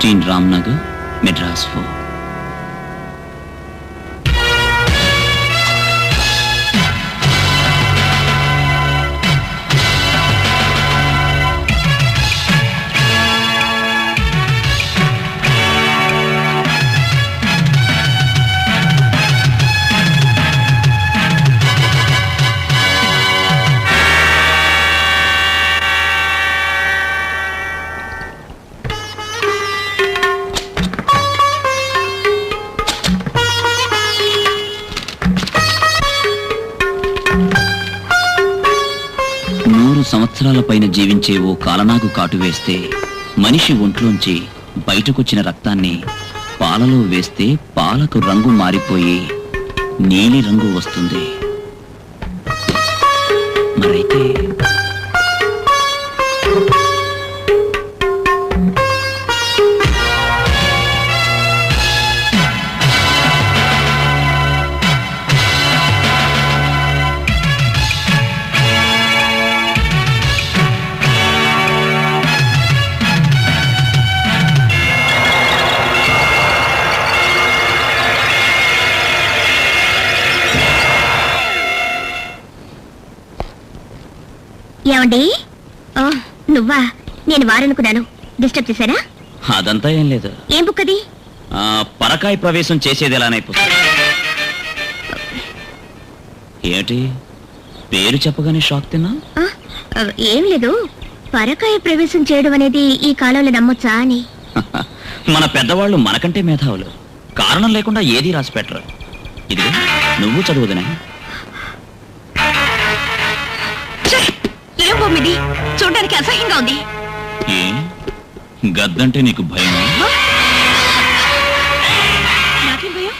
16 రామ్నగర్, మెడ్రాస్ 4. సంవత్సరాల పైన జీవించే ఓ కాలనాగు కాటు వేస్తే మనిషి ఒంట్లోంచి బయటకొచ్చిన రక్తాన్ని పాలలో వేస్తే పాలకు రంగు మారిపోయి నీలి రంగు వస్తుంది. మరైతే ఏమండి? నువ్వా? నేను వారనుకున్నాను. డిస్టర్బ్ చేశారా? అదంతా ఏం లేదు. ఏం బుక్ అది? పరకాయ ప్రవేశం చేసేది ఎలానే పుస్తకం. ఏంటి పేరు చెప్పగానే షాక్ తిన్నా? ఏం లేదు, పరకాయ ప్రవేశం చేయడం అనేది ఈ కాలంలో నమ్మొచ్చా అని. మన పెద్దవాళ్ళు మనకంటే మేధావులు. కారణం లేకుండా ఏదీ రాసి పెట్టరు. ఇది నువ్వు చదువుదనే. ఏం బొమ్మిది? చూడడానికి అసహ్యంగా ఉంది. ఏ గద్దంటే నీకు భయం? నాకేం భయం?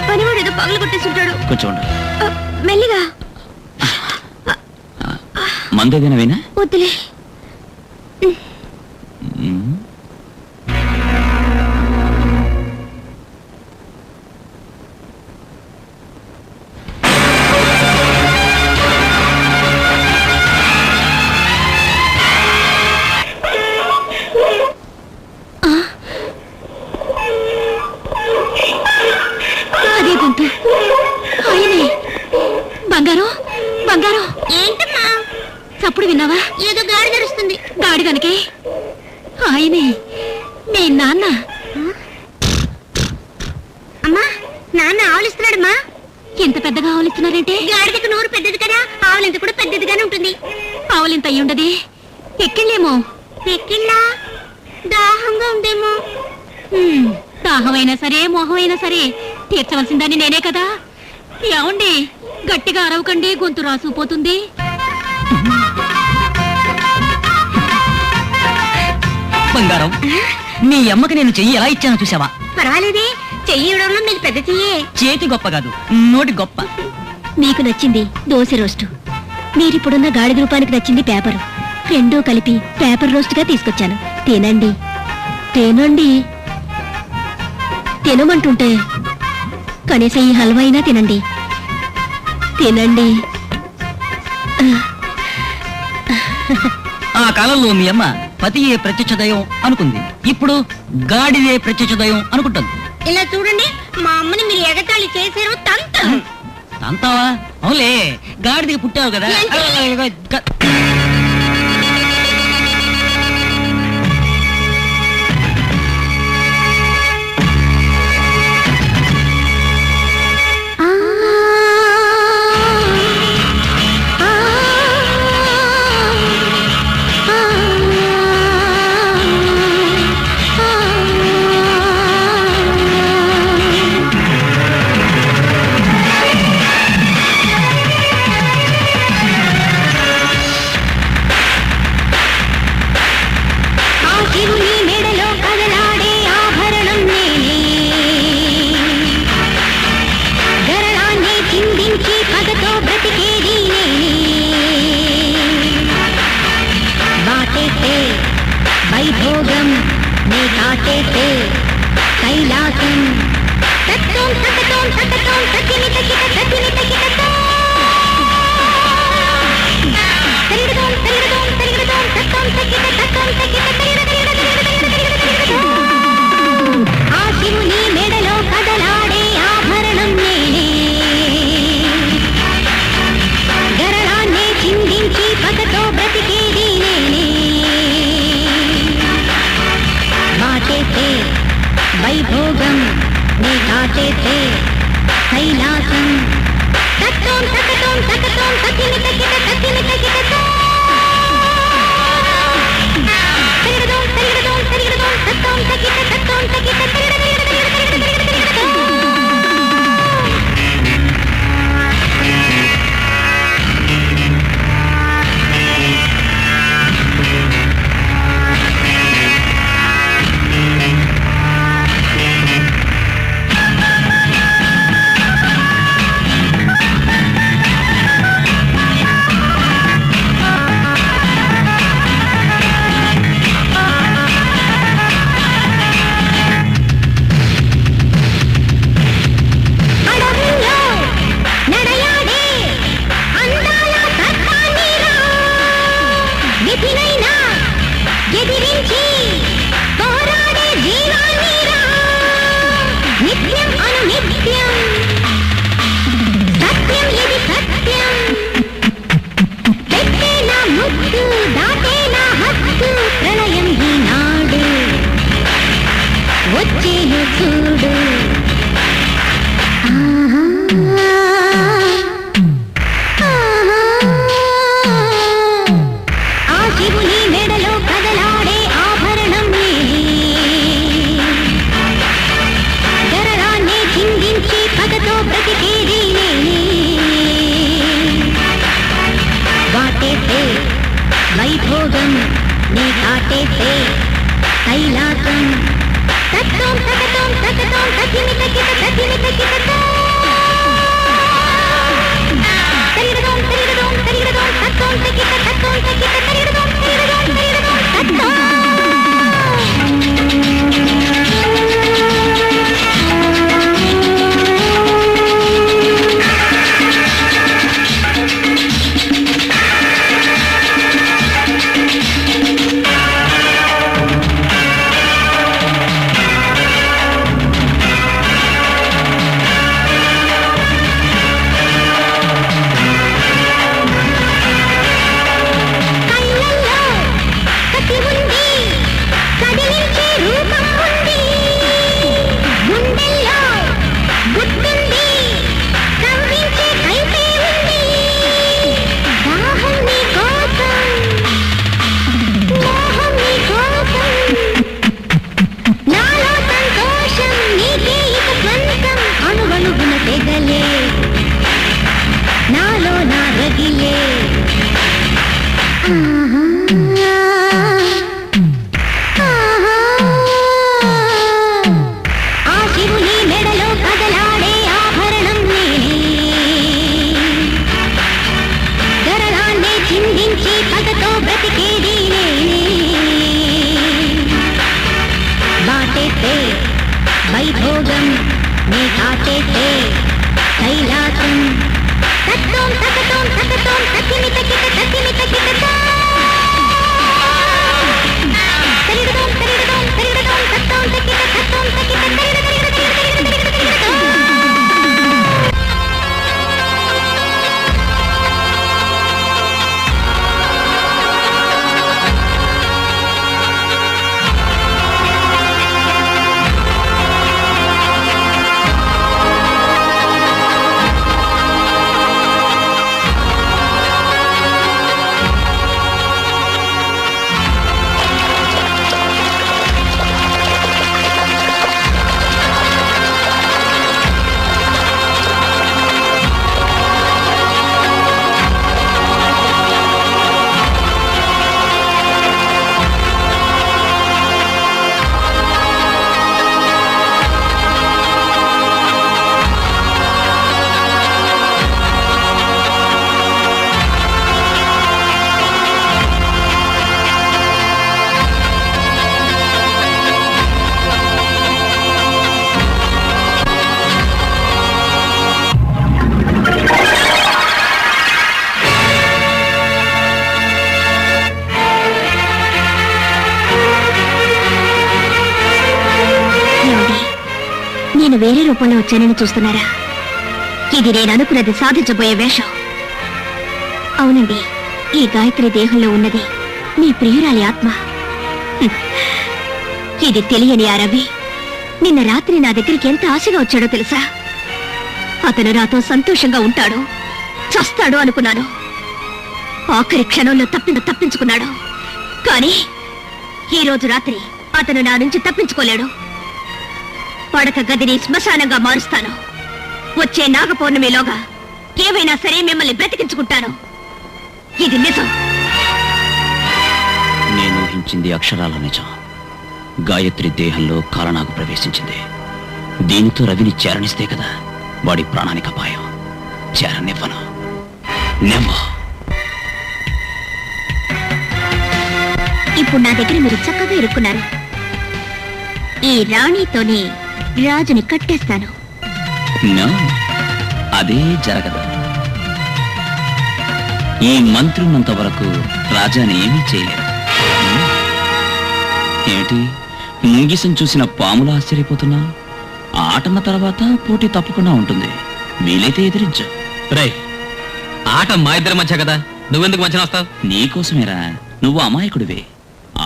పనివాడు ఏదో పగలు కొట్టేస్తుంటాడు. కొంచెం మెల్లిగా. మందేదైనా వేనా? వద్దులే. బంగారం బంగారం. ఏంటమ్మా చప్పుడు విన్నావా? ఏదో గాడి తెరుస్తుంది. గాడి కనుకే ఆయనే మీ నాన్న. అమ్మా, నాన్న ఆవులిస్తున్నాడమ్మా. ఎంత పెద్దగా ఆవులిస్తున్నారంటే? గాడిదకి నోరు పెద్దది కదా, ఆవులింత కూడా పెద్దదిగానే ఉంటుంది. ఆవులింత అయ్యి ఉండదు. ఎక్కిళ్ళేమో. ఎక్కిళ్ళా? దాహంగా ఉందేమో. దాహమైనా సరే మోహమైనా సరే తీర్చవలసిందని నేనే కదా. ఏమండి, గట్టిగా అరవకండి, గొంతు రాసుకుపోతుంది. బంగారం, నీ అమ్మకి నేను చెయ్యి ఎలా ఇచ్చానో చూసావా? పర్వాలేదే, చెయ్యి ఇవ్వడంలో మీకు పెద్ద చెయ్యే. చేతి గొప్ప కాదు, నోటి గొప్ప. మీకు నచ్చింది దోశ రోస్టు, మీరిప్పుడున్న గాడిద రూపానికి నచ్చింది పేపరు. రెండూ కలిపి పేపర్ రోస్ట్గా తీసుకొచ్చాను. తినండి తినండి, తినమంటుంటే కనీసం ఈ హల్వా అయినా తినండి. తినండి. ఆ కాలంలో మీ అమ్మ పతియే ప్రత్యక్ష దైవం అనుకుంది, ఇప్పుడు గాడిదే ప్రత్యక్ష దైవం అనుకుంటుంది. ఇలా చూడండి, మా అమ్మని మీరు ఎగతాళి చేశారు. అంతావా? అవులే, గాడిదకి పుట్టావు కదా. వైభోగం నే కాటేసే కైలాసం తత్వం తకటం తకటం తకిని తకిట తకిని తకిట తరిగడం తరిగడం తరిగడం తత్వం తకిట తత్వం తకిట ఆ శివుని మెడలో కదలాడే ఆభరణం నేనే గరళాన్నే చిందించి పగతో బ్రతికేది నేనే బాటేసే వైభోగం నే కాటేసే కైలాసం తత్వం తకటం తకటం తకిని తకిట తకిని తకిట తరిగడం తరిగడం తరిగడం తత్వం తకిట తత్వం తకిట నేను వేరే రూపంలో వచ్చానని చూస్తున్నారా? ఇది నేను అనుకున్నది సాధించబోయే వేషం. అవునండి, ఈ గాయత్రి దేహంలో ఉన్నది మీ ప్రియురాలి ఆత్మ. ఇది తెలియని ఆ రవి నిన్న రాత్రి నా దగ్గరికి ఎంత ఆశగా వచ్చాడో తెలుసా? అతను నాతో సంతోషంగా ఉంటాడు, చస్తాడు అనుకున్నాను. ఆఖరి క్షణంలో తప్పించుకున్నాడు. కానీ ఈ రోజు రాత్రి అతను నా నుంచి తప్పించుకోలేడు. పడక గదిని శ్మశానంగా మారుస్తాను. వచ్చే నాగపౌర్ణమిలోగా ఏవైనా సరే మిమ్మల్ని బ్రతికించుకుంటాను. ఇది నిజం. నేను ఊహించింది అక్షరాల నిజం. గాయత్రి దేహంలో కాలనాగు ప్రవేశించింది. దీనితో రవిని చేరనిస్తే కదా వాడి ప్రాణానికి అపాయం. చేరనివ్వను. ఇప్పుడు నా దగ్గర మీరు చక్కగా ఇరుక్కున్నారు. ఈ రాణితోనే రాజుని కట్టేస్తాను. అదే జరగదు. ఈ మంత్రి ఉన్నంత వరకు రాజాని ఏమీ చేయలేరు. ఏమిటి ముంగిసం చూసిన పాములు ఆశ్చర్యపోతున్నా? ఆటన్న తర్వాత పోటీ తప్పకుండా ఉంటుంది. వీలైతే ఎదిరించు. రై, ఆట మా ఇద్దరి మధ్య కదా, నువ్వెందుకు మధ్యన వస్తావు? నీకోసమేరా. నువ్వు అమాయకుడివే.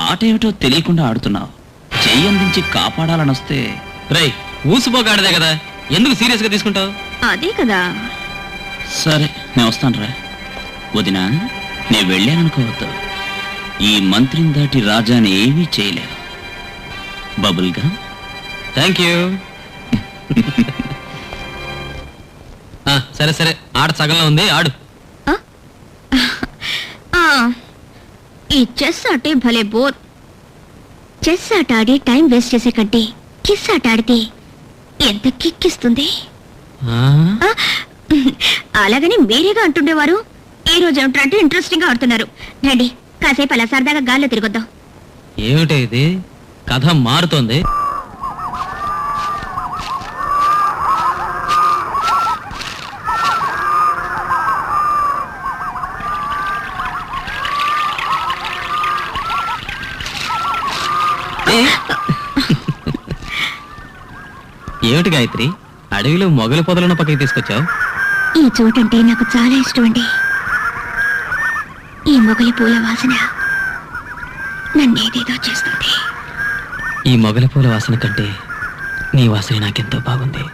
ఆట ఏమిటో తెలియకుండా ఆడుతున్నావు. చెయ్యందించి కాపాడాలనొస్తే రై, ఊసిపోగాడదే కదా, ఎందుకు సీరియస్ గా తీసుకుంటావు? అదే కదా. సరే, నేను వస్తానురా. వదినా, నేను వెళ్ళాననుకోవద్దు. ఈ మంత్రిని దాటి రాజాని ఏమీ చేయలేవు. బబుల్గా. Thank you. సరే సరే, ఆట సగంలో ఉంది, ఆడు. ఈ చెస్ ఆటే భలే బోర్. చెస్ ఆట ఆడి టైం వేస్ట్ చేసే కంటే కిస్ ఆట ఆడితే ఎంత కిక్కిస్తుంది. అలాగని మీరేగా అంటుండేవారు. ఈ రోజు ఏమిటంటే ఇంట్రెస్టింగ్ గా ఆడుతున్నారు. రండి, కాసేపు అలా సరదాగా గాల్లో తిరగొద్దాం. ఏమిటే ఇది? కథ మారుతోంది. ఏమిటి గాయత్రి, అడవిలో మొగలి పొదలను పక్కకి తీసుకొచ్చావు? ఈ చోటంటే నాకు చాలా ఇష్టం అండి. ఈ మొగలి పూల వాసన నన్నేదేదో చేస్తుంది. ఈ మొగలి పూల వాసన కంటే నీ వాసన నాకెంతో బాగుంది.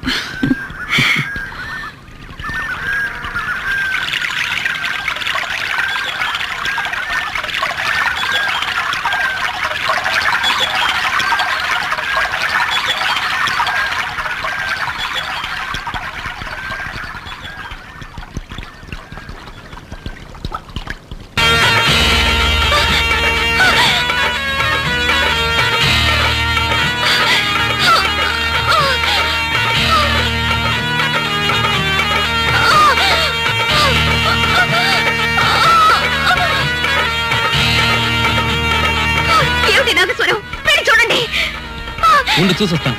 ఉండి చూసొస్తాను.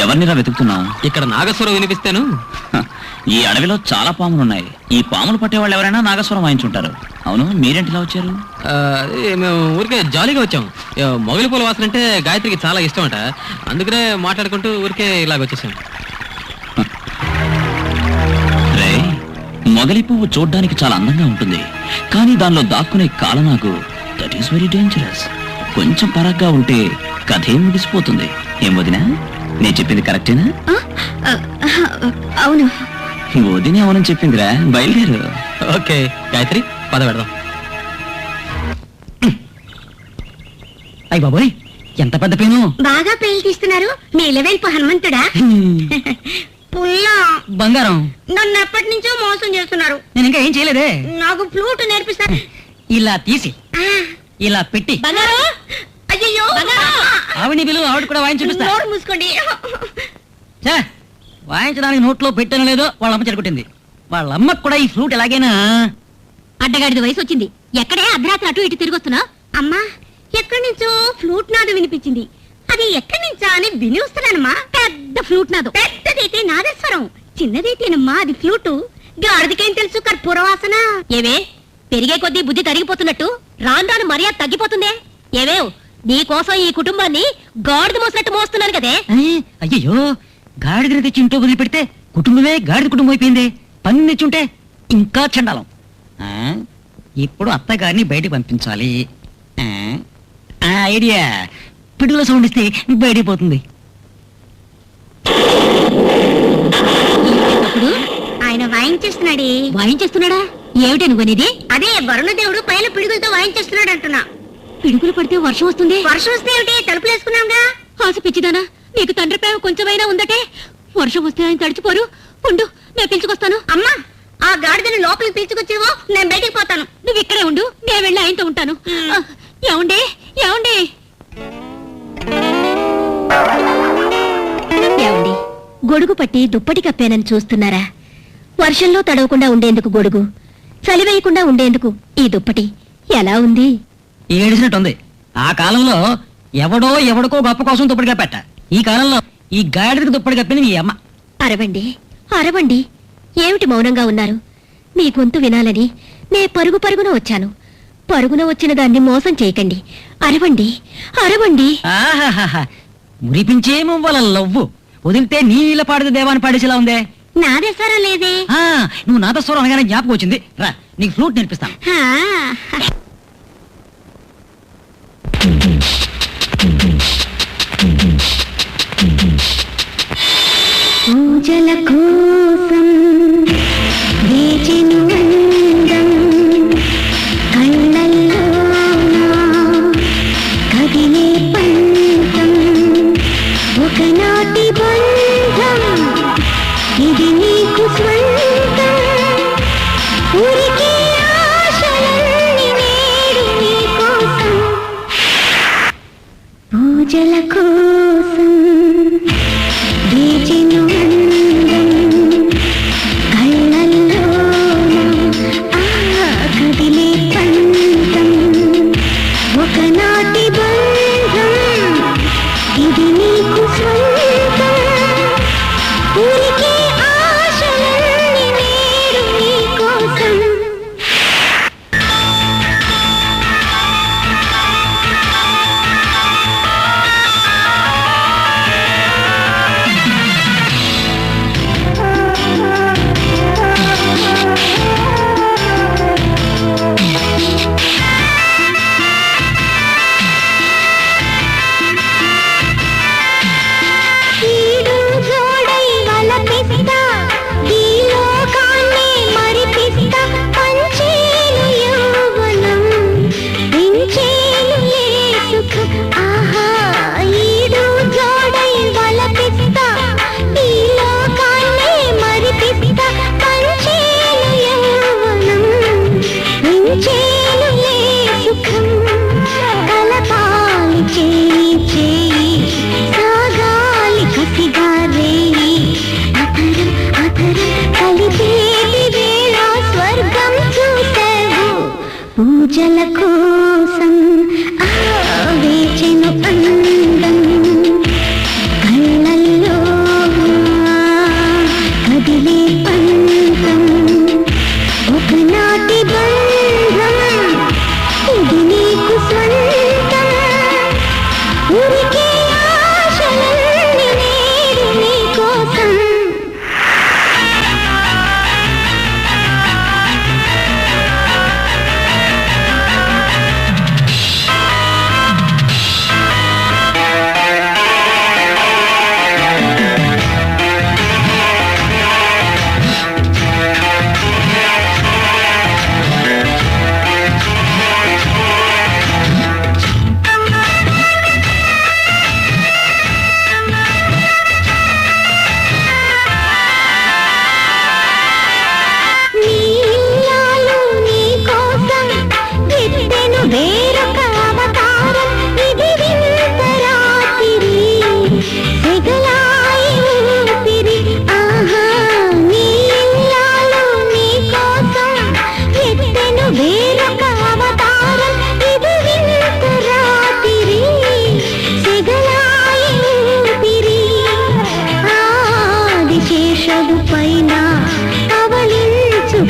ఎవరినిరా వెతుకుతున్నావు? ఇక్కడ నాగస్వరం వినిపిస్తాను. ఈ అడవిలో చాలా పాములున్నాయి. ఈ పాములు పట్టేవాళ్ళు ఎవరైనా నాగస్వరం వాయించుంటారు. అవును, మీరేంటిలా వచ్చారు? మేము ఊరికే జాలీగా వచ్చాం. మొగలి పూల వాసన అంటే గాయత్రికి చాలా ఇష్టం అంట. అందుకనే మాట్లాడుకుంటూ ఊరికే ఇలాగ వచ్చేసాం. రే, మొగలి పువ్వు చూడ్డానికి చాలా అందంగా ఉంటుంది, కానీ దానిలో దాక్కునే కాలనాగు దట్ ఈస్ వెరీ డేంజరస్. కొంచెం పరాగ్గా ఉంటే కథే ముగిసిపోతుంది. ఏం వదినా, నేను చెప్పింది కరెక్టేనా? అవును. వదినే అవునని చెప్పిందిరా. బయలుదేరు. ఓకే గాయత్రి, పద పెడదాం. అయ్య బాబోయ్, ఎంత పెద్ద పేను! బాగా పేలు తీస్తున్నారు. మీ లెవెల్పు హనుమంతుడా? పుల్లా బంగారం, నన్ను ఎప్పటి నుంచో మోసం చేస్తున్నారు. నేను ఇంకా ఏం చేయలేదే. నాకు ఫ్లూట్ నేర్పిస్తారు. ఇలా తీసి ఇలా పెట్టి బంగారం, అయ్యో ఆవిని బిలు, ఆవిడ కూడా వాయించి చూపిస్తా. నోరు మూసుకోండి. ఛే, వాయించడానికి నోట్లో పెట్టాను లేదో వాళ్ళ అమ్మ చెరుకుట్టింది. వాళ్ళ అమ్మకు కూడా ఈ ఫ్లూట్ ఎలాగైనా. అడ్డగాడిది వయసు వచ్చింది. ఎక్కడే అర్ధరాత్రి అటు ఇటు తిరిగి వస్తున్నా? అమ్మా, ఎక్కడి నుంచో ఫ్లూట్ నాదు వినిపించింది. అది ఎక్కడి నుంచా అని విని వస్తున్నానమ్మా. పెద్ద ఫ్లూట్ నాదు. పెద్దదైతే నాదస్వరం, చిన్నదైతేనమ్మా అది ఫ్లూటు. గాడిదికేం తెలుసు కర్పూర వాసన? ఏవే, పెరిగే కొద్దీ బుద్ధి తరిగిపోతున్నట్టు రాను రాను మర్యాద తగ్గిపోతుందే. ఏవే, నీ కోసం ఈ కుటుంబాన్ని గాడిద మోసినట్టు మోస్తున్నాను కదే. అయ్యో, గాడిదని తెచ్చి ఇంట్లో వదిలిపెడితే కుటుంబమే గాడిద కుటుంబం అయిపోయింది. పని తెచ్చుంటే ఇంకా చండాలం. ఇప్పుడు అత్తగారిని బయటికి పంపించాలి. ఐడియా, పిడుగుల సౌండ్ ఇస్తే బయటికి పోతుంది. అప్పుడు ఆయన వాయించేస్తున్నాడే. వాయించేస్తున్నాడా? ఏమిటి నువ్వనేది? అదే వరుణదేవుడు పైన పిడుగులతో వాయించేస్తున్నాడు అంటున్నా. పిడుగులు పడితే వర్షం వస్తుంది. వర్షం వస్తే ఏమిటి? తలుపులు వేసుకున్నాంగా. ఆశ పిచ్చిదానా, నీకు తండ్రి ప్రేమ కొంచెమైనా ఉందటే. వర్షం వస్తే ఆయన తడిచిపోరు. ఉండు, నేను పిలుచుకొస్తాను. అమ్మా, ఆ గాడిదని లోపలికి పిలుచుకొచ్చేవో నేను బయటికి పోతాను. నువ్వు ఇక్కడే ఉండు, నేను వెళ్ళి ఆయనతో ఉంటాను. ఏమండి, ఏమండి, ఏమండి, గొడుగు పట్టి దుప్పటి కప్పానని చూస్తున్నారా? వర్షంలో తడవకుండా ఉండేందుకు గొడుగు, చలి వేయకుండా ఉండేందుకు ఈ దుప్పటి ఎలా ఉంది? ఏడిసినట్టుంది. ఆ కాలంలో ఎవడో ఎవడికో గొప్ప కోసం దుప్పటిగా పెట్ట. ఈ కాలంలో ఈ గాడిదకి దుప్పటి కప్పింది నీ అమ్మ. అరవండి, అరవండి. ఏమిటి మౌనంగా ఉన్నారు? మీ గొంతు వినాలని నే పరుగు పరుగున వచ్చాను. పరుగున వచ్చిన దాన్ని మోసం చేయకండి. అరవండి, అరవండి. ఆహాహా, మురిపించే మువ్వల లవ్వు వదిలితే నీళ్ళ పాడితే దేవాన్ని పాడేసేలా ఉందే. నాదేసారా లేదే? నువ్వు నాదస్వరం అనగానే జ్ఞాపకం వచ్చింది. రా, నీకు ఫ్లూట్ నేర్పిస్తాను. పూజల కోసం వేచెను అందం, కళ్ళల్లో కదిలే పంతం, ఒకనాటి బంధం ఇది నీకు స్వంతం. ఊరికే ఆశలన్నీ నేడు నీ కోసం. పూజల కోసం వేచెను అందం, కళ్ళల్లో కదిలే పంతం, ఒకనాటి బంధం ఇది నీకు స్వంతం. ఊరికే ఆశలన్నీ నేడు నీ కోసం. ఈడు జోడై వలపిస్తా, ఈ లోకాన్ని మరిపిస్తా. పంచేలు యౌవనం, పెంచేలు ఏ సుఖం. ఆహా, ఈడు జోడై వలపిస్తా, ఈ లోకాన్ని మరిపిస్తా. పంచేలు యౌవనం, పెంచేలు ఏ సుఖం. కలపాలి చేయి చేయి, సాగాలి కసిగా రేయి. అధరం అధరం కలిపేటి వేళ స్వర్గం చూసావు. పూజల కోసం వేచెను అందం, కళ్ళల్లో ఒకనాటి బంధం ఇది నీకు స్వంతం ఊరికే ఆశలన్నీ నేడు నీకోసం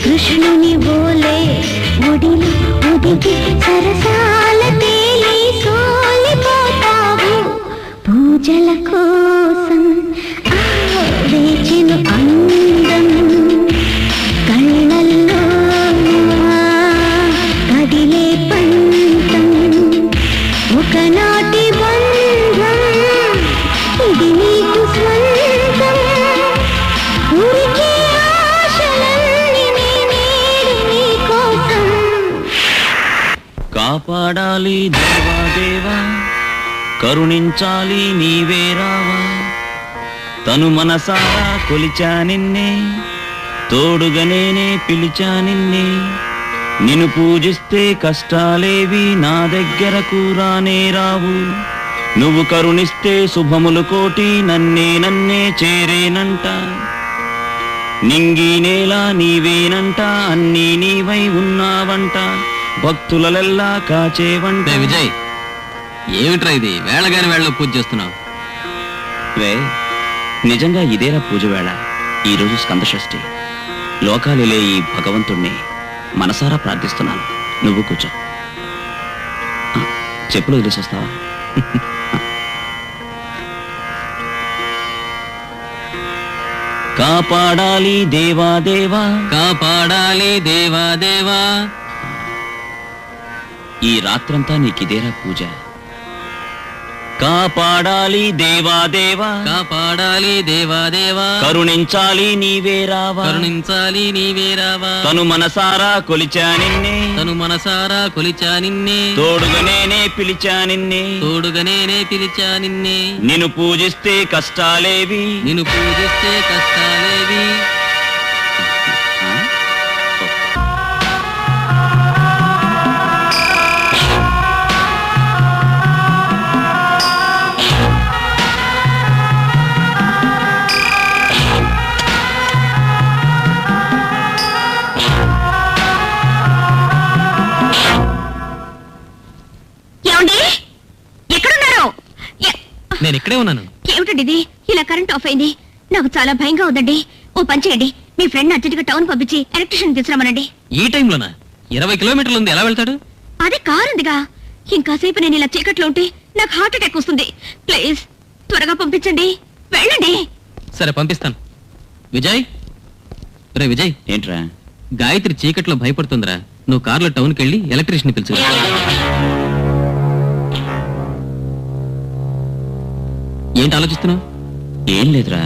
కృష్ణుని బోలే ఒడిలో ఒదిగి సరసాల తేలి సోలిపోతావు పూజల కోసం వేచెను అందం కళ్ళల్లో కదిలే పంతం ఒకనాటి బంధం ఇది నీకు స్వంతం ఊరికే కాపాడాలి దేవా దేవా కరుణించాలి నీవే రావా తను మనసారా కొలిచా నిన్నే తోడుగా నేనే పిలిచా నిన్నే నిన్ను పూజిస్తే కష్టాలేవి నా దగ్గరకు రానే రావు నువ్వు కరుణిస్తే శుభములు కోటి నన్నే చేరేనంట నింగి నేల నీవేనంట అన్నీ నీవై ఉన్నావంట భక్తులెల్లా కాచేవంట విజయ్ ఏమిట్రా ఇది వేళగాని వేళలో పూజ చేస్తున్నావు రే నిజంగా ఇదేరా పూజ వేళ ఈరోజు స్కందషష్ఠి లోకాలిలే ఈ భగవంతుణ్ణి మనసారా ప్రార్థిస్తున్నాను నువ్వు కూర్చో చెప్పులు వదిలేసి వస్తావా కాపాడాలి దేవా దేవా కాపాడాలి దేవా దేవా ఈ రాత్రంతా నీకిదేరా పూజ కాపాడాలి దేవా దేవా కాపాడాలి దేవా దేవా కరుణించాలి నీవే రావా కరుణించాలి నీవే రావా తను మనసారా కొలిచా నిన్నే తను మనసారా కొలిచా నిన్నే తోడుగా నేనే పిలిచా నిన్నే తోడుగా నేనే పిలిచా నిన్నే నిన్ను పూజిస్తే కష్టాలేవి నిన్ను పూజిస్తే కష్టాలేవి నేను ఇక్కడే ఉన్నాను ఏమిటండి ఇది ఇలా కరెంట్ ఆఫ్ అయింది నాకు చాలా భయంగా ఉందండి ఓ పని చేయండి మీ ఫ్రెండ్ అర్జెంట్ టౌన్ పంపించి ఎలక్ట్రిషియన్ తీసుకురామనండి ఈ టైంలోనా 20 కిలోమీటర్లు ఉంది ఎలా వెళ్తాడు అదే కారు ఉందిగా ఇంకాసేపు నేను ఇలా చీకట్లో ఉంటే నాకు హార్ట్ అటాక్ వస్తుంది ప్లీజ్ త్వరగా పంపించండి వెళ్ళండి సరే పంపిస్తాను విజయ్ రే విజయ్ ఏంట్రా గాయత్రి చీకట్లో భయపడుతుందిరా నువ్వు కార్లో టౌన్కి వెళ్ళి ఎలక్ట్రీషియన్ పిలుచు ఏంటి ఆలోచిస్తున్నావు ఏం లేదురా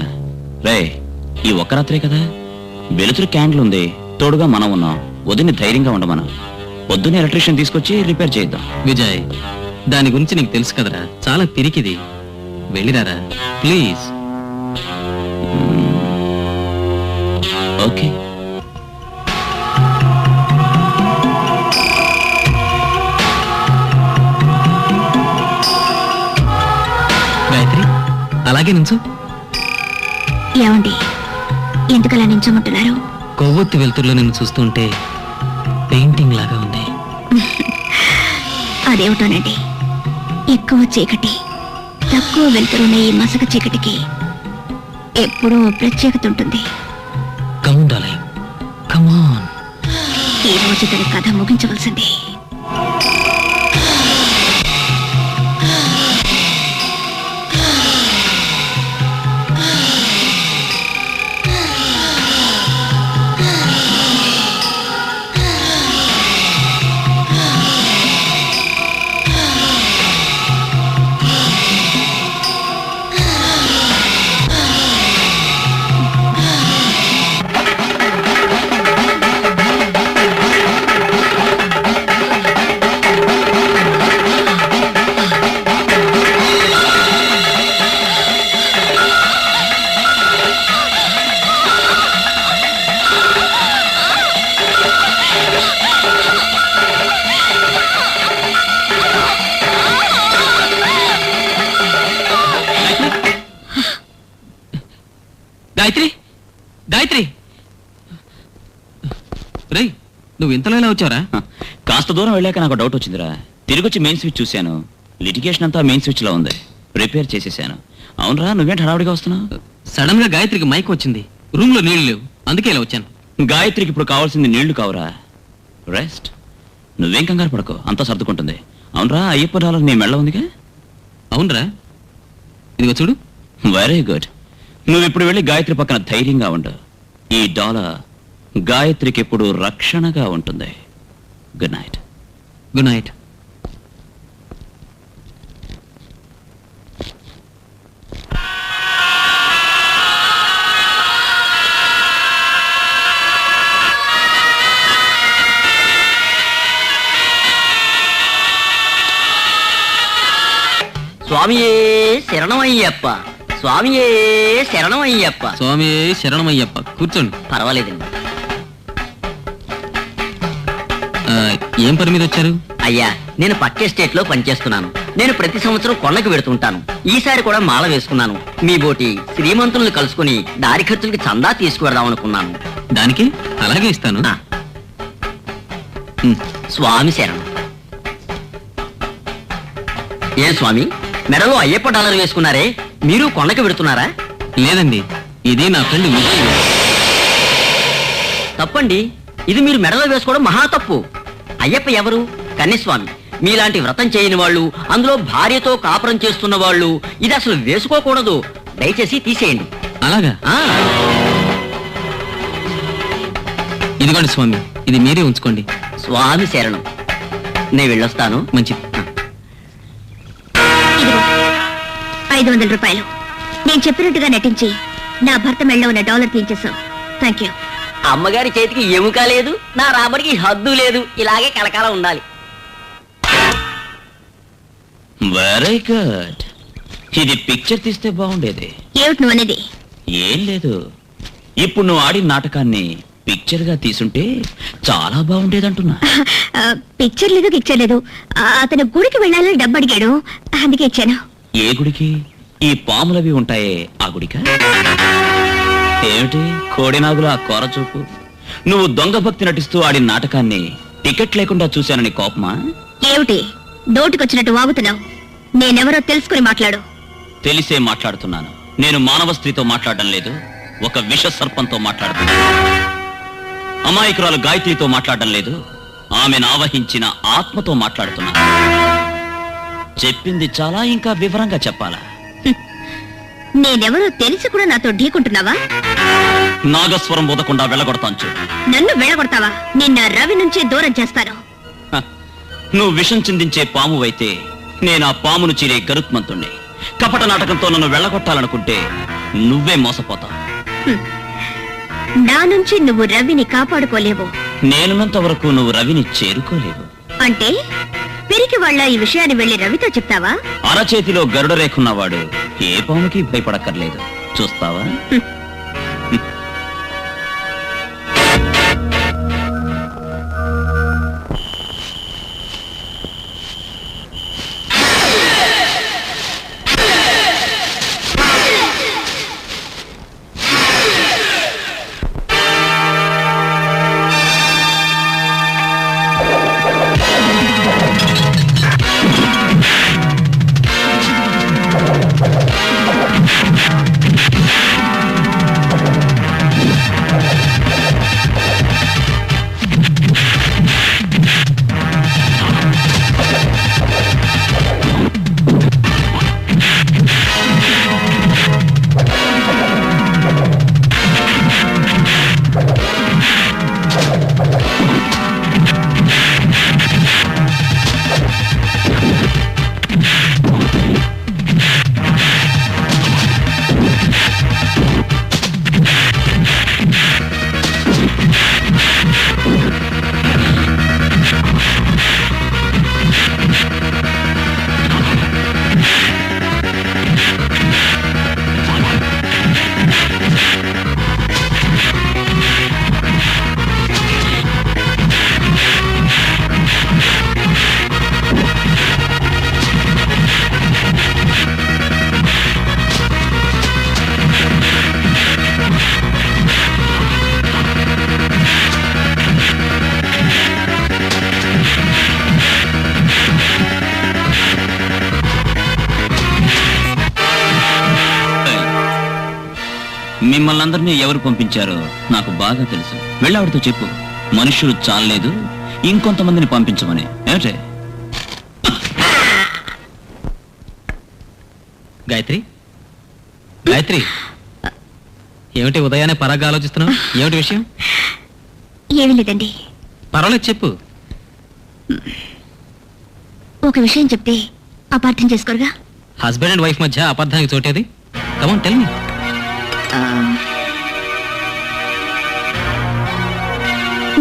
రే ఈ ఒక్క రాత్రే కదా వెలుతురు క్యాండిల్ ఉంది తోడుగా మనం ఉన్నాం వదిని ధైర్యంగా ఉండమను పొద్దున్న ఎలక్ట్రీషియన్ తీసుకొచ్చి రిపేర్ చేద్దాం విజయ్ దాని గురించి నీకు తెలుసు కదరా చాలా పిరికిది వెళ్ళిరారా ప్లీజ్ ఓకే గాయత్రి అలాగే నుంచు ఏమండి ఎందుకలా నించోమంటున్నారు కొవ్వొత్తి వెలుతురులో నిన్ను చూస్తుంటే పెయింటింగ్ లాగా ఉంది అదేమిటోనండి ఎక్కువ చీకటి తక్కువ వెలుతురున్న ఈ మసక చీకటికి ఎప్పుడూ ఓ ప్రత్యేకత ఉంటుంది కమ్ డార్లింగ్ కమ్ ఆన్ ఈ రోజు రోజుతని కథ ముగించవలసిందే. గాయత్రి, గాయత్రి, రేయ్ నువ్వు ఇంతలో ఎలా వచ్చావరా? కాస్త దూరం వెళ్ళాక నాకు డౌట్ వచ్చిందిరా. తిరిగొచ్చి మెయిన్ స్విచ్ చూశాను. లిటిగేషన్ అంతా మెయిన్ స్విచ్ లో ఉంది. రిపేర్ చేసేసాను. అవునరా, నువ్వేంటి హడావుడిగా వస్తున్నావు? సడన్ గా గాయత్రికి మైక్ వచ్చింది. రూమ్ లో నీళ్లు లేవు, అందుకే ఇలా వచ్చాను. గాయత్రికి ఇప్పుడు కావాల్సింది నీళ్లు కావురా, రెస్ట్. నువ్వేం కంగారు పడకు, అంతా సర్దుకుంటుంది. అవునరా, అయ్యప్ప డాలర్ నీ మెళ్ళ ఉందిగా? అవునరా, ఇదిగో చూడు. Very good. నువ్వు ఇప్పుడు వెళ్ళి గాయత్రి పక్కన ధైర్యంగా ఉండు. ఈ డాలర్ గాయత్రికి ఎప్పుడు రక్షణగా ఉంటుంది. Good night. Good night. స్వామియే శరణమయ్యప్ప, స్వామియే శరణమయ్యప్ప. స్వామి శరణమయ్యప్ప. కూర్చోండి. పర్వాలేదండి. ఏం పని మీద వచ్చారు? అయ్యా, నేను పక్క ఎస్టేట్ లో పనిచేస్తున్నాను. నేను ప్రతి సంవత్సరం కొండకు వెడుతుంటాను. ఈసారి కూడా మాల వేసుకున్నాను. మీ బోటి శ్రీమంతుల్ని కలుసుకుని దారి ఖర్చులకి చందా తీసుకువెడదాం అనుకున్నాను. దానికి అలాగే ఇస్తాను. స్వామి శరణం. ఏం స్వామి, మెడలో అయ్యప్ప డాలర్ వేసుకున్నారే, మీరు కొండకు వెడుతున్నారా? లేదండి, ఇది నా ఫ్రెండ్ విజయ్. తప్పండి, ఇది మీరు మెడలో వేసుకోవడం మహా తప్పు. అయ్యప్ప ఎవరు? కన్యస్వామి. మీలాంటి వ్రతం చేయని వాళ్ళు, అందులో భార్యతో కాపురం చేస్తున్న వాళ్ళు ఇది అసలు వేసుకోకూడదు. దయచేసి తీసేయండి. అలాగా? ఇదిగోండి స్వామి, ఇది మీరే ఉంచుకోండి. స్వామి శరణం. నేను వెళ్ళొస్తాను. మంచిది. ఇదిగో 500 రూపాయలు. నేను చెప్పినట్టుగా నటించి నా భర్త మెళ్ళ ఉన్న డాలర్ తీయించేశావు. Thank you. అమ్మగారి చేతికి ఎముక లేదు, నా రాబడికి హద్దు లేదు. ఇలాగే కలకాలం ఉండాలి. Very good. ఇది పిక్చర్ తీస్తే బాగుండేది. ఏమిటి నువ్వు అనేది? ఏం లేదు, ఇప్పుడు నువ్వు ఆడిన నాటకాన్ని పిక్చర్ గా తీసుంటే చాలా బాగుండేదంటున్నా. పిక్చర్ లేదు, గిక్చర్ లేదు. అతను గుడికి వెళ్ళాలని డబ్బు అడిగాడు, అందుకే ఇచ్చాను. ఏ గుడికి? ఈ పాములవి ఉంటాయే ఆ గుడికా? ఏమిటి కోడినాగులా కోర చూపు? నువ్వు దొంగ భక్తి నటిస్తూ ఆడిన నాటకాన్ని టికెట్ లేకుండా చూశానని కోపమా? ఏమిటి నోటికొచ్చినట్టు వాగుతున్నావు? నేనెవరో తెలుసుకుని మాట్లాడు. తెలిసే మాట్లాడుతున్నాను. నేను మానవ స్త్రీతో మాట్లాడడం లేదు, ఒక విష సర్పంతో మాట్లాడుతున్నాను. అమాయకురాలు గాయత్రితో మాట్లాడడం లేదు, ఆమెను ఆవహించిన ఆత్మతో మాట్లాడుతున్నాను. చెప్పింది చాలా, ఇంకా వివరంగా చెప్పాలా? నేనెవరో తెలిసి కూడా నాతో ఢీకుంటున్నావా? నాగస్వరం బోధకుండా వెళ్ళగొడతాను చూడు. నన్ను వెళ్ళగొడతావా? నిన్న రవి నుంచే దూరం చేస్తాను. హ, నువ్వు విషం చిందించే పాము అయితే నేను ఆ పామును చీరే గరుత్మంతుణ్ణి. కపట నాటకంతో నన్ను వెళ్ళగొట్టాలనుకుంటే నువ్వే మోసపోతావు. నా నుంచి నువ్వు రవిని కాపాడుకోలేవు. నేనున్నంత వరకు నువ్వు రవిని చేరుకోలేవు. అంటే పిరికి వాళ్ళ ఈ విషయాన్ని వెళ్లి రవితో చెప్తావా? అరచేతిలో గరుడ రేఖున్నవాడు ఏ పాముకి భయపడక్కర్లేదు. చూస్తావా? మిమ్మల్ని అందరినీ ఎవరు పంపించారో నాకు బాగా తెలుసు. వెళ్ళావిడతో చెప్పు, మనుషులు చాలలేదు, ఇంకొంతమందిని పంపించమని. ఏమిటే? గాయత్రి, గాయత్రి, ఏమిటి ఉదయాన్నే పరాగ్గా ఆలోచిస్తున్నావు? ఏమిటి విషయం? ఏమీ లేదండి. పర్వాలేదు, చెప్పు. ఒక విషయం చెప్తే అపార్థం చేసుకోరుగా? హస్బెండ్ అండ్ వైఫ్ మధ్య అపార్థానికి చోటేది? Come on tell me.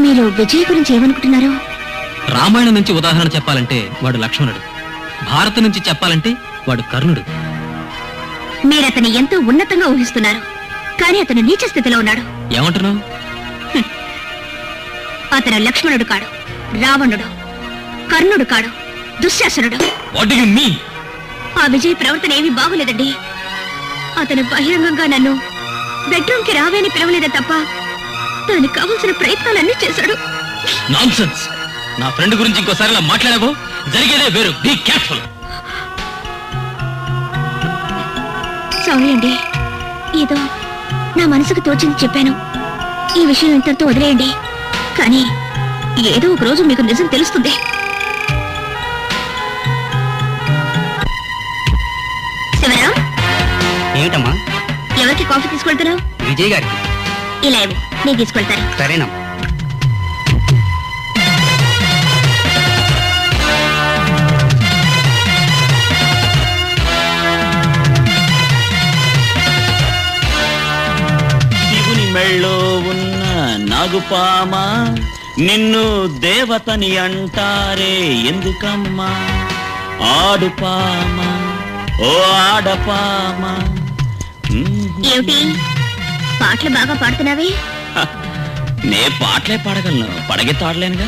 మీరు విజయ్ గురించి ఏమనుకుంటున్నారు? రామాయణం నుంచి ఉదాహరణ చెప్పాలంటే వాడు లక్ష్మణుడు, భారతం నుంచి చెప్పాలంటే వాడు కర్ణుడు. మీరు అతన్ని ఎంతో ఉన్నతంగా ఊహిస్తున్నారు, కానీ అతను నీచ స్థితిలో ఉన్నాడు. ఏమంటున్నావు? అతను లక్ష్మణుడు కాడు, రావణుడు, కర్ణుడు కాడు, దుశ్శాసనుడు. What do you mean? ఆ విజయ్ ప్రవర్తన ఏమీ బాగులేదండి. అతను బహిరంగంగా నన్ను బెడ్రూమ్ కి రావేని పిలవలేదే తప్ప దానికి కావలసిన ప్రయత్నాలన్నీ చేశాడు. నాన్సెన్స్. నా ఫ్రెండ్ గురించి ఇంకోసారి ఇలా మాట్లాడావో జరిగేదే వేరు. Be careful. సారీ అండి, ఏదో నా మనసుకు తోచింది చెప్పాను. ఈ విషయం ఇంతటితో వదిలేయండి. కానీ ఏదో ఒక రోజు మీకు నిజం తెలుస్తుంది. శివరాం, ఏమిటమ్మా? ఎవరికి కాఫీ తీసుకెళ్తున్నావు? విజయ్ గారికి. ఇలా ఇవ్వు, నేను తీసుకెళ్తాను. సరేనా? శివుని మెళ్ళో ఉన్న నాగుపామా, నిన్ను దేవతని అంటారే ఎందుకమ్మా? ఆడుపామా, ఓ ఆడపామా. ఏమిటి పాటలు బాగా పాడుతున్నావే? నే పాటలే పాడగలను, పడగెత్తి ఆడలేనుగా.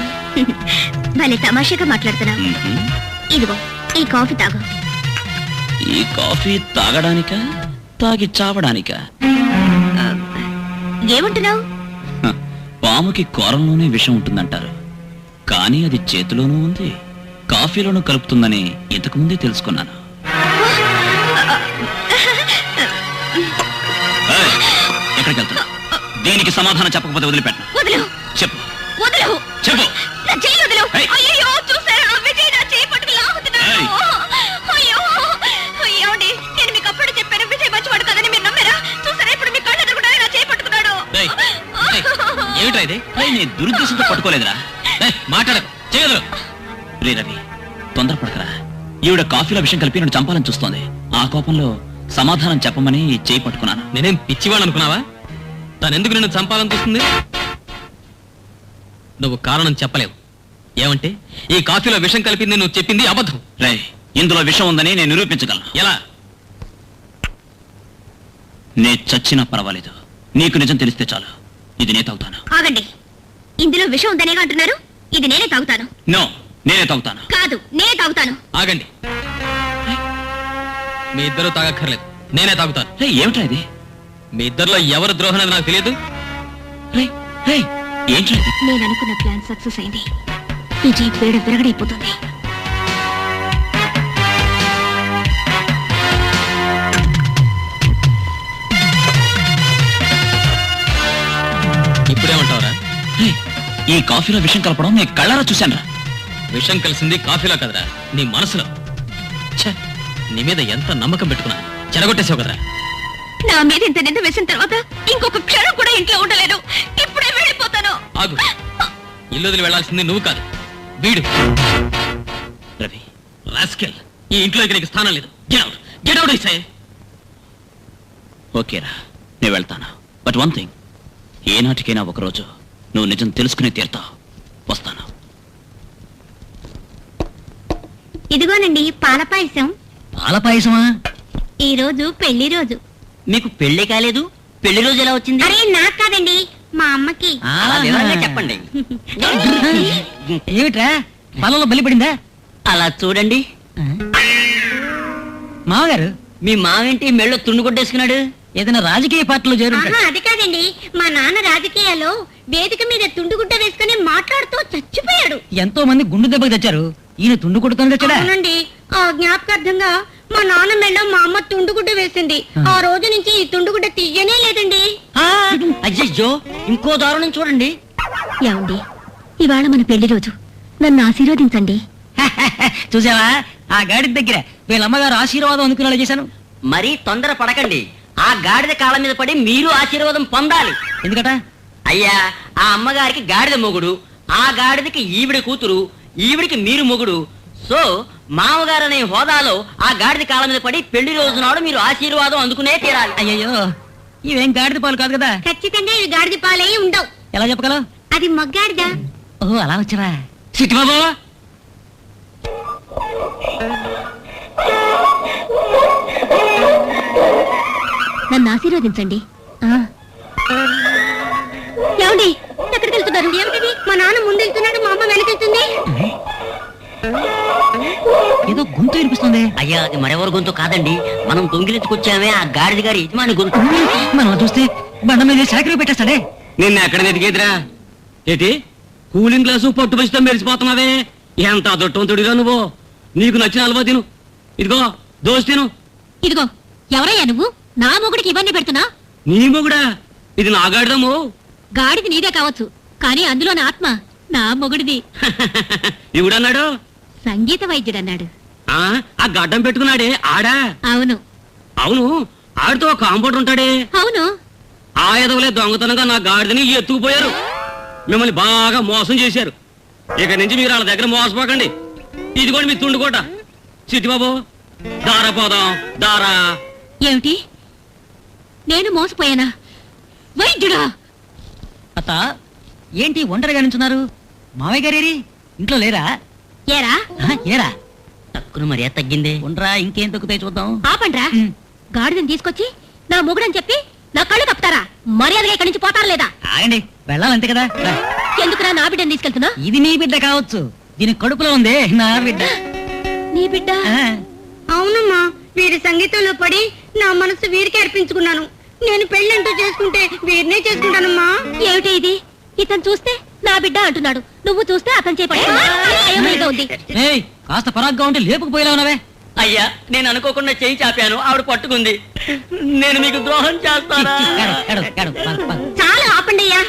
భలే తమాషాగా మాట్లాడుతున్నావు. ఇదిగో ఈ కాఫీ తాగు. ఈ కాఫీ తాగడానిక, తాగి చావడానిక? ఏమంటున్నావు? పాముకి కూరలోనే విషం ఉంటుందంటారు, కానీ అది చేతిలోనూ ఉంది, కాఫీలోనూ కలుపుతుందని ఇంతకు ముందే తెలుసుకున్నాను. ఏయ్, ఎక్కడికి వెళ్తున్నా? దీనికి సమాధానం చెప్పకపోతే వదిలిపెట్టను. వదిలు, చెప్పు, వదిలు, చెప్పు. నా చెయ్యి వదిలు. ఏయ్. అయ్యయ్యో, చూసారా? విజయ్ నా చెయ్యి పట్టుకు లాగుతున్నాడు. ఏయ్. అయ్యో, ఏమండి, నేను మీకు అప్పుడు చెప్పాను విజయ్ మంచివాడు కాదని, మీరు నమ్మారా? చూసారా ఇప్పుడు మీ కళ్ళు ఎదురుగుండానే నా చెయ్యి పట్టుకున్నాడు. ఏయ్, ఏయ్, ఏమిట్రా ఇది? ఏయ్, నీ దురుద్దేశంతో పట్టుకోలేదురా. ఏయ్, మాట్లాడకు, చేయదు. రే రవి, తొందరపడకరా. ఈవిడ కాఫీలో విషయం కలిపి నన్ను చంపాలని చూస్తోంది. ఆ కోపంలో సమాధానం చెప్పమని చేయి పట్టుకున్నాను. నేనేం పిచ్చివాడు అనుకున్నావా? తను ఎందుకు నిన్ను చంపాలని చూస్తుంది? నువ్వు కారణం చెప్పలేవు. ఏమంటే ఈ కాఫీలో విషం కలిపింది నువ్వు చెప్పింది అబద్ధం. రే, ఇందులో విషం ఉందని నేను నిరూపించగలను. ఎలా? నే చచ్చినా పర్వాలేదు, నీకు నిజం తెలిస్తే చాలు. ఇది నే తాగుతాను. ఆగండి, ఇందులో విషం ఉందనేగా అంటున్నారు. ఇది నేనే తాగుతాను. నో, నేనే తాగుతాను. కాదు, నేనే తాగుతాను. ఆగండి, మీ ఇద్దరు తాగక్కర్లేదు, నేనే తాగుతాను. రే, ఏమిట్రా ఇది? మీ ఇద్దరిలో ఎవరు ద్రోహం నాకు తెలియదు. రే, రే, ఏంట్రా ఇది? నేను అనుకున్న ప్లాన్ సక్సెస్ అయింది. విజయ్ పేడ విరగడైపోతుంది. ఇప్పుడేమంటావురా? రే, ఈ కాఫీలో విషం కలపడం నీ కళ్ళారా చూశానురా. విషం కలిసింది కాఫీలో కదరా, నీ మనసులో. ఛే, నీ మీద ఎంత నమ్మకం పెట్టుకున్నా చెడగొట్టేసావు కదరా. నా మీద ఇంత నింద వేసిన తర్వాత ఇంకొక క్షణం కూడా ఇంట్లో ఉండలేను. ఇప్పుడే వెళ్ళిపోతాను. ఆగు, ఇల్లు వదిలి వెళ్లాల్సింది నువ్వు కాదు, వీడు. రవి, రాస్కెల్, ఈ ఇంట్లో ఇక నీకు స్థానం లేదు. గెట్ అవుట్, గెట్ అవుట్ ఐసే. ఓకేరా, నేను వెళ్తాను. బట్ వన్ థింగ్, ఏనాటికైనా ఒకరోజు నువ్వు నిజం తెలుసుకునే తీరుతావు. వస్తాను. ఇదిగోనండి పాల పాయసం. పాల పాయసమా? ఈ రోజు పెళ్లి రోజు. మీకు పెళ్లి కాలేదు, పెళ్లి రోజు ఎలా వచ్చింది? అరే నాకు కాదండి, మా అమ్మకి. అలా వివరంగా చెప్పండి. ఏమిట్రా పాలలో బలి పడిందా? అలా చూడండి. మామగారు మీ మావేంటి మెళ్ళో తుండు కొట్టేసుకున్నాడు? ఏదైనా రాజకీయ పార్టీలో చేరుంటాడు. ఆహా, అది కాదండి, మా నాన్న రాజకీయాల్లో వేదిక మీద తుండుగుడ్డ వేసుకుని మాట్లాడుతూ చచ్చిపోయాడు. ఎంతో మంది గుండు దెబ్బకి తెచ్చారు, ఈయన తుండు కొట్టుకొని తెచ్చాడా? అవునండి, ఆ జ్ఞాపకార్థంగా మా నాన్న మెళ్ళో మా అమ్మ తుండుగుడ్డ వేసింది. ఆ రోజు నుంచి ఈ తుండుగుడ్డ తీయనే లేదండి. అయ్యో ఇంకో దారుణం చూడండి. ఏమండి, ఇవాళ మన పెళ్లి రోజు, నన్ను ఆశీర్వదించండి. చూసావా, ఆ గాడి దగ్గర వీళ్ళ అమ్మగారు ఆశీర్వాదం అనుకునేలా చేశాను. మరీ తొందర పడకండి. ఆ గాడిద కాళ్ళ మీద పడి మీరు ఆశీర్వాదం పొందాలి. ఎందుకట? అయ్యా, ఆ అమ్మగారికి గాడిద మొగుడు, ఆ గాడిదకి ఈవిడ కూతురు, ఈవిడికి మీరు మొగుడు. సో మామగారనే హోదాలో ఆ గాడిద కాళ్ళ మీద పడి పెళ్లి రోజు నాడు మీరు ఆశీర్వాదం అందుకునే తీరాలి. అయ్యయ్యో, ఇవేం గాడిద పాలు కాదు కదా. ఖచ్చితంగా ఇవి గాడిద పాలే ఉండవు. ఎలా చెప్పగలవు? అది మగ్గాడిద. ఓహో, అలా వచ్చావా? చిట్టి బాబు, నన్ను ఆశీర్వదించండి. ఏమండి, ఎక్కడికి వెళ్తున్నారు? ఏమిటిది? మా నాన్న ముందు వెళ్తున్నాడు, మా అమ్మ వెనకెళ్తుంది. ఏదో గొంతు వినిపిస్తుంది. అయ్యా, అది మరెవరు గొంతు కాదండి, మనం దొంగిలించుకొచ్చామే ఆ గాడిద గారి యజమాని గొంతు. మనం చూస్తే బండ మీద శాఖలు పెట్టేస్తాడే. నిన్న ఎక్కడ వెతికేదిరా? ఏంటి కూలింగ్ గ్లాసు పట్టు పచ్చితో మెరిసిపోతున్నావే? ఎంత అదొట్టంతుడిగా నువ్వు. నీకు నచ్చిన హల్వా తిను. ఇదిగో దోశ తిను. ఇదిగో, ఎవరయ్యా నువ్వు? నా మొగుడికి ఇబ్బంది పెడుతున్నా? నీ మొగుడా? ఇది నా గాడిదమ్ము. గాడిది నీదే కావచ్చు, కానీ అందులోని ఆత్మ నా మొగుడిది. ఇవిడన్నాడు? సంగీత వైద్యుడన్నాడు. ఆ గడ్డం పెట్టుకున్నాడే ఆడా? అవును. అవును, ఆడితో ఒక కాంపౌండర్ ఉంటాడే. అవును. ఆ ఎదవలే దొంగతనంగా నా గాడిదని ఎత్తుకుపోయారు. మిమ్మల్ని బాగా మోసం చేశారు. ఇక నుంచి మీరు వాళ్ళ దగ్గర మోసపోకండి. ఇదిగోండి మీ తుండుకోట. చిట్టిబాబు, దారా పోదాం, దారా. ఏమిటి, నేను మోసపోయానా? వైద్యుడా? అత్త, ఏంటి ఒంటరిగా నించున్నారు? మావయ్య గారేరి ఇంట్లో లేరా? ఏరా? ఏరా? తక్కువ మర్యాద తగ్గిందే. ఉండరా, ఇంకేం తగ్గుతాయి చూద్దాం. ఆపండ్రా. గాడిదని తీసుకొచ్చి నా మొగుడని చెప్పి నా కళ్ళు కప్పుతారా? మర్యాదగా ఇక్కడి నుంచి పోతారా లేదా? ఆగండి, వెళ్ళాలంతే కదా. రా. ఎందుకురా నా బిడ్డని తీసుకెళ్తున్నా? ఇది నీ బిడ్డ కావచ్చు, దీని కడుపులో ఉంది నా బిడ్డ. నీ బిడ్డ? అవునమ్మా, వీరి సంగీతంలో పడి నా మనసు వీరికి అర్పించుకున్నాను. నేను పెళ్ళంటూ చేసుకుంటే వీరినే చేసుకుంటానమ్మా. ఏమిటి ఇది? ఇతను చూస్తే నా బిడ్డ అంటున్నాడు, నువ్వు చూస్తే అతను చేపట్టుగా ఉంది. ఏయ్, కాస్త పరాగ్గా ఉంటే లేపుకుపోయేలా ఉన్నావే. అయ్యా, నేను అనుకోకుండా చేయి చాపాను, ఆవిడ పట్టుకుంది. నేను మీకు ద్రోహం చేస్తానా? చాలా ఆపండి అయ్యా.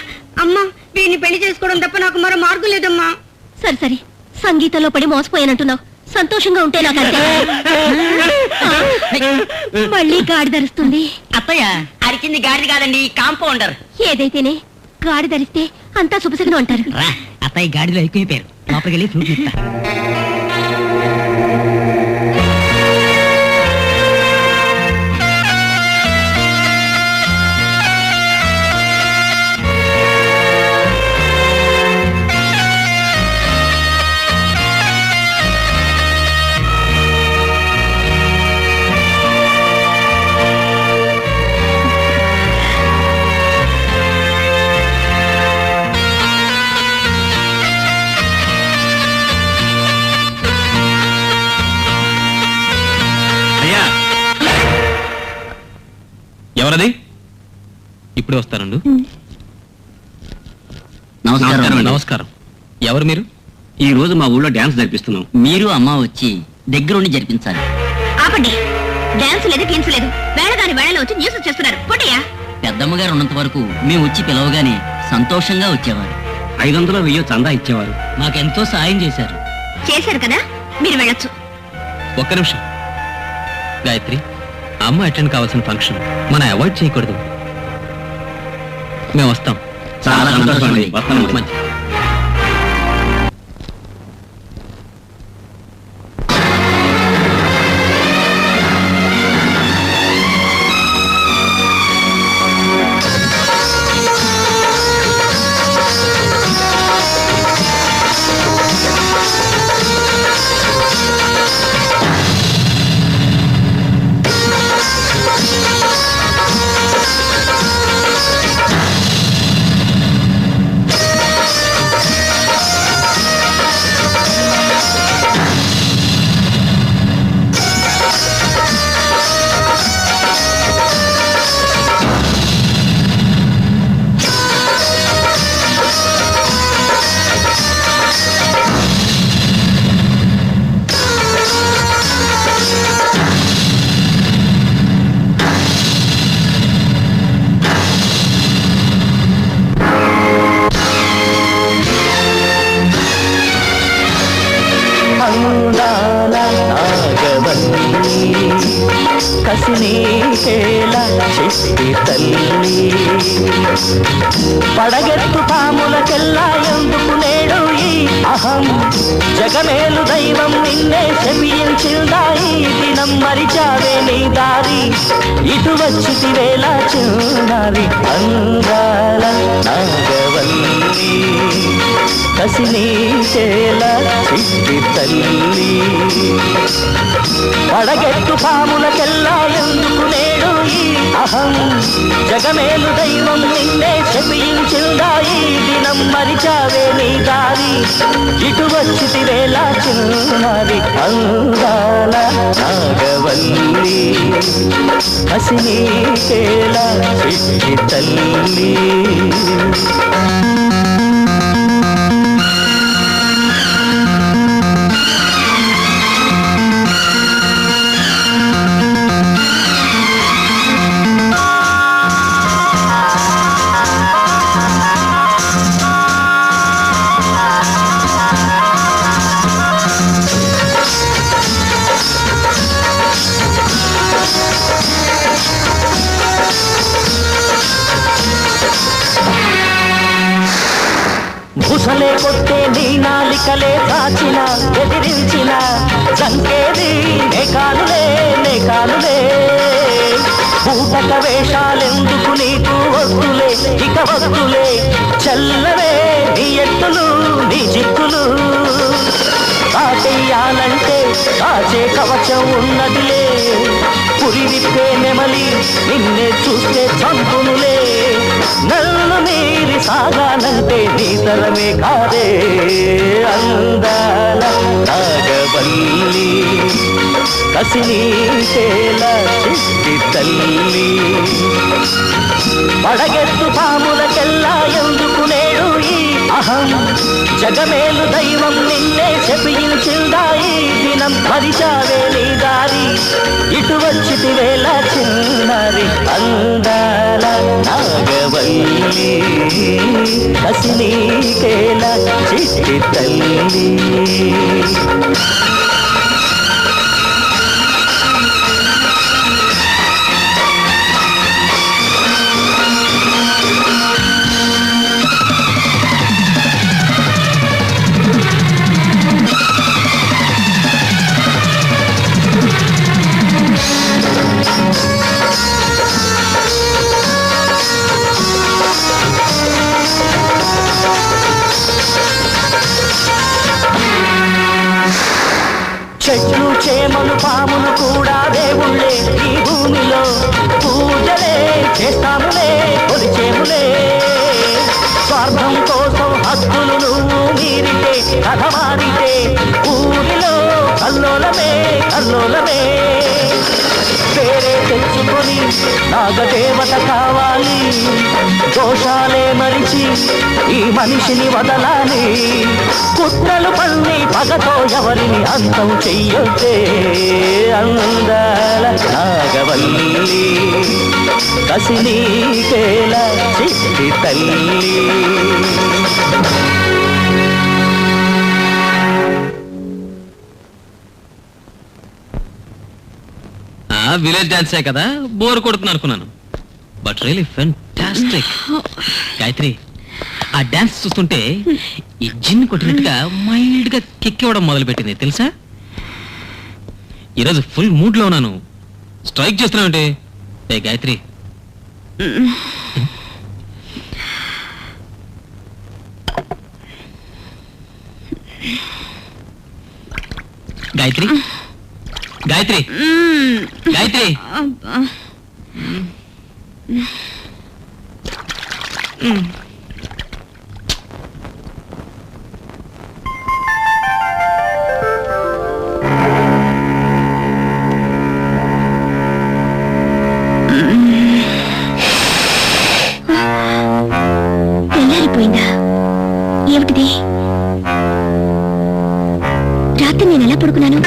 అమ్మా, వీరిని పెళ్లి చేసుకోవడం తప్ప నాకు మరో మార్గం లేదమ్మా. సరే సరే, సంగీతంలో పడి మోసపోయానంటున్నావు, సంతోషంగా ఉంటే నాకు అంతే. మళ్ళీ గాడి ధరిస్తుంది. అత్తయ్య, అరిచింది గాడిది కాదండి, కాంపౌండర్. ఏదైతేనే గాడి ధరిస్తే అంతా శుభశకనం అంటారు. రా, అత్తయ్య గాడిలో ఎక్కువైపోయారు. లోపలికి వెళ్ళి ఫ్రూట్ ఇస్తా. ఎవరది? ఇప్పుడే వస్తానండు. నమస్కారం. నమస్కారం. ఎవరు మీరు? ఈ రోజు మా ఊళ్ళో డాన్స్ జరిపిస్తున్నాం. మీరు అమ్మ వచ్చి దగ్గరుండి జరిపించాలి. ఆపండి, డాన్స్ లేదు, గేమ్స్ లేదు. వేళగాని వేళలో వచ్చి న్యూస్ చేస్తున్నారు. పొట్టయ్యా, పెద్దమ్మగారు ఉన్నంత వరకు మేము వచ్చి పిలవగానే సంతోషంగా వచ్చేవారు. 500 1000 చందా ఇచ్చేవారు. మాకెంతో సాయం చేశారు. చేశారు కదా, మీరు వెళ్ళొచ్చు. ఒక్క నిమిషం గాయత్రి, అమ్మ అటెండ్ కావాల్సిన ఫంక్షన్ మనం అవాయిడ్ చేయకూడదు. మేము వస్తాం. చాలా సంతోషం అండి. మంచి. కసినీకేలా చిట్టి తల్లి పడగెత్తు పాములకెల్లా ఎందుకు నేడు ఈ అహం జగమేలు దైవం నిన్నే శపించిందా ఈ దినం మరిచావే నీ దారి ఇటు వచ్చితివేలా చిన్నారి అందాల నాగవల్లి కసినీకేలా చిట్టి తల్లి పడగెత్తు పాములకెల్లా ఎందుకు నేడు ఈ అహం జగమేలు దైవం నిన్నే శపించిందా ఈ దినం మరిచావే నీ దారి ఇటు వచ్చితివేలా చిన్నారి అందాల నాగవల్లి కసినీకేలా చిట్టి తల్లి బుసలే కొట్టే నీ నాలికలే కాచిన ఎదిరించిన సంకేది నే కానులే పూటక వేషాలెందుకు నీకు వద్దులే ఇక వద్దులే చల్లవే నీ ఎత్తులు నీ జిక్కులు కాటేయాలంటే కాచే కవచం ఉన్నదిలే పురి విప్పే నెమలి నిన్నే చూస్తే చంపునులే నన్ను మీరి సాగానంటే నీ తరమే కాదే అందాల నాగవల్లి కసినీకేలా చిట్టి తల్లి పడగెత్తు పాములకెల్లా ఎందుకు నేడు ఈ అహం జగమేలు దైవం నిన్నే శపించిందా ఈ దినం మరిచావే నీ దారి ఇటు వచ్చితివేలా చిన్నారి అందాల నాగవల్లి కసినీకేలా చిట్టి తల్లి చెట్లు చేమలు పాములు కూడా దేవుళ్ళే ఈ భూమిలో పూజలే చేస్తాములే కొలిచేములే స్వార్థం కోసం హద్దులు నువ్వు మీరితే కథ మారితే ఊరిలో కల్లోలమే పేరే తెచ్చుకొని నాగదేవత కావాలి దోషాలే మరిచి ఈ మనిషిని వదలాలి కుట్రలు పల్లి పగతో ఎవరిని అంతం చెయ్యొద్దే అందాల నాగవల్లి కసినీకేలా చిట్టి తల్లి విలేజ్ డాన్సే కదా బోర్ కొడుతుంది అనుకున్నాను బట్ రియలీ ఫెంటాస్టిక్ గాయత్రి ఆ డాన్స్ చూస్తుంటే ఈ జిన్ కొట్టినట్టుగా మైల్డ్ గా కిక్కివ్వడం మొదలు పెట్టింది తెలుసా ఈరోజు ఫుల్ మూడ్ లో ఉన్నాను స్ట్రైక్ చేస్తున్నావంటే ఏ గాయత్రి గాయత్రి గాయత్రి గాయత్రి తెల్లారిపోయిందా ఏమిటిది రాత్రి నేను ఎలా పడుకున్నాను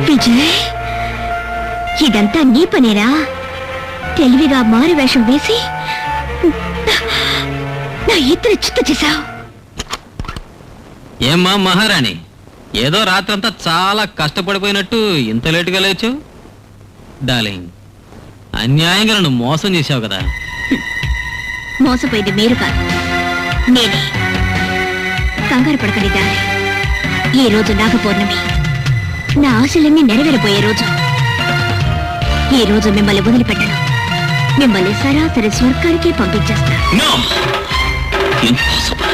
విజయ్ ఇదంతా నీ పనేరా తెలివిగా మారు వేషం వేసి నా ఇద్దరు చిత్త చేశావు ఏమ్మా మహారాణి, ఏదో రాత్రంతా చాలా కష్టపడిపోయినట్టు ఇంత లేటుగా లేచు? డార్లింగ్, అన్యాయంగా నన్ను మోసం చేశావు కదా. మోసపోయింది మీరు కాదు, నేనే. కంగారు పడకండి డార్లింగ్. ఈ రోజు నాగ పౌర్ణమి, నా ఆశలన్నీ నెరవేరబోయే రోజు. ఈ రోజు మిమ్మల్ని వదిలిపెట్టను. మిమ్మల్ని సరాసరి స్వర్గానికి పంపించేస్తా. No! Impossible.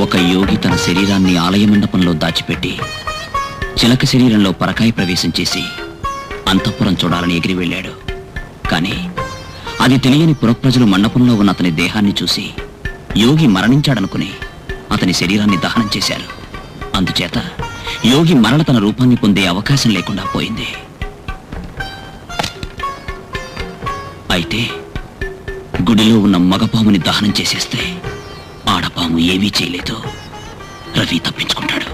ఒక యోగి తన శరీరాన్ని ఆలయ మండపంలో దాచిపెట్టి చిలక శరీరంలో పరకాయ ప్రవేశం చేసి అంతఃపురం చూడాలని ఎగిరి వెళ్ళాడు. కానీ అది తెలియని పురప్రజలు మండపంలో ఉన్న అతని దేహాన్ని చూసి యోగి మరణించాడనుకుని అతని శరీరాన్ని దహనం చేశారు. అందుచేత యోగి మరల తన రూపాన్ని పొందే అవకాశం లేకుండా పోయింది. అయితే గుడిలో ఉన్న మగపాముని దహనం చేసేస్తే ఆడపాము ఏమీ చేయలేదు. రవి తప్పించుకుంటాడు.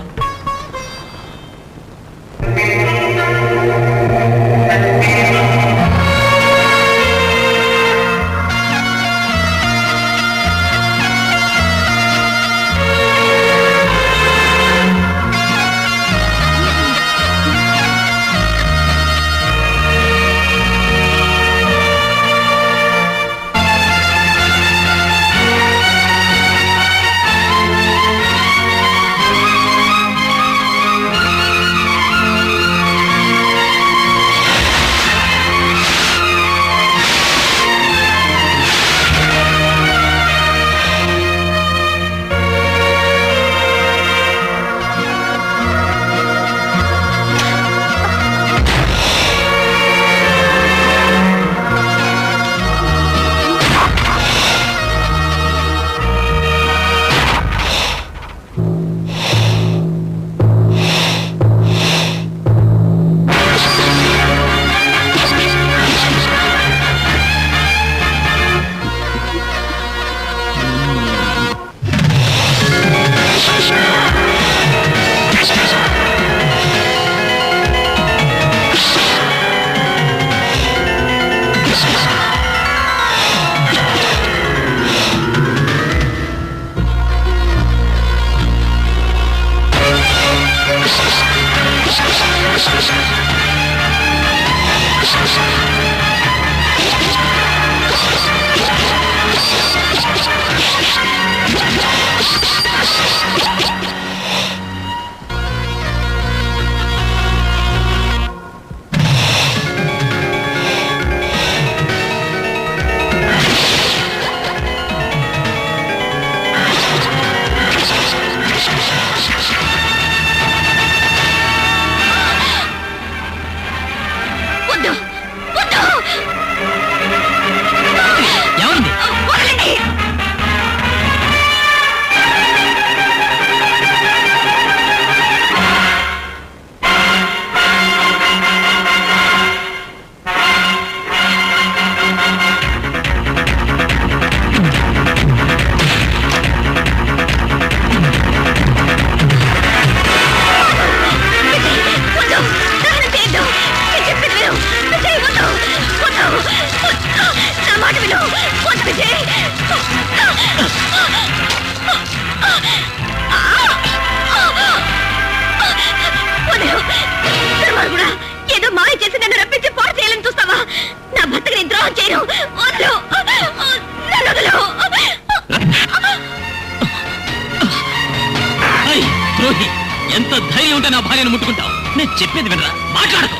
ఏదో మాయ చేసి నన్ను రప్పించి పాడు చేయాలని చూస్తావా? నా భర్తకి నేను ద్రోహం చేయను. వదలు, నన్ను వదలు. ద్రోహి, ఎంత ధైర్యం ఉంటే నా భార్యను ముట్టుకుంటావు? నేను చెప్పేది వినరా, మాట్లాడకు.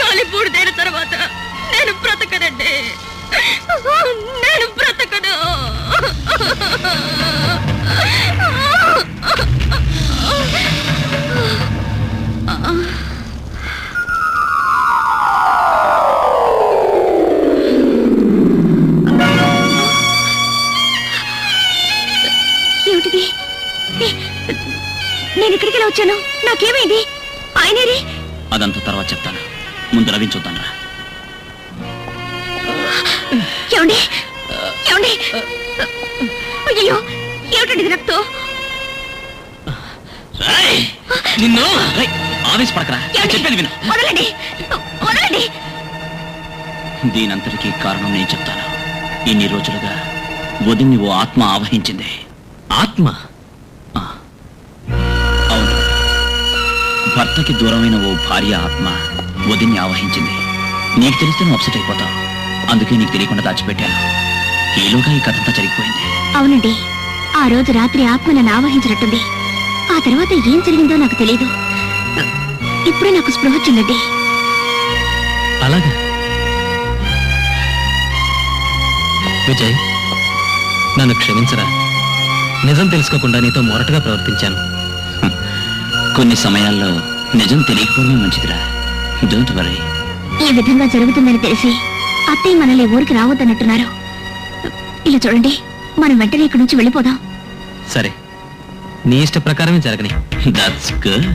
కాలి బూడిదైన తర్వాత నేను బ్రతకనండి, నేను బ్రతకను. ఏమిటిది? నేను ఇక్కడికి ఎలా వచ్చాను? నాకేమైంది? ఆయనేరి? అదంతా తర్వాత చెప్తాను, ముందు రవిని చూద్దాం రా. ఏమండి ఏమండి? అయ్యో ఏమిటండి ఇది రక్తం? నిన్ను ఆవేశపడకరా, చెప్పేది విను. వదలండి వదలండి. దీనంతటికీ కారణం నేను చెప్తాను. ఇన్ని రోజులుగా వదిన్ని ఓ ఆత్మ ఆవహించింది. ఆత్మ? ఆ, అవును, భర్తకి దూరమైన ఓ భార్య ఆత్మ వదిన్ని ఆవహించింది. నీకు తెలిస్తే నువ్వు అప్సెట్ అయిపోతావు, అందుకే నీకు తెలియకుండా దాచిపెట్టాను. ఈలోగా ఈ కథ అంతా జరిగిపోయింది. అవునండి, ఆ రోజు రాత్రి ఆత్మ నన్ను ఆవహించినట్టుంది. ఆ తర్వాత ఏం జరిగిందో నాకు తెలియదు. ఇప్పుడే నాకు స్పృహ వచ్చిందండి. అలాగా? విజయ్, నన్ను క్షమించరా. నిజం తెలుసుకోకుండా నీతో మొరటుగా ప్రవర్తించాను. కొన్ని సమయాల్లో నిజం తెలియకపోవడమే మంచిదిరా. Don't worry. ఈ విధంగా జరుగుతుందని తెలిసి అత్తయ్య మనల్ని ఊరికి రావద్దన్నట్టున్నారు. ఇలా చూడండి, మనం వెంటనే ఇక్కడి నుంచి వెళ్ళిపోదాం. సరే, నీ ఇష్ట ప్రకారమే జరగని. That's good.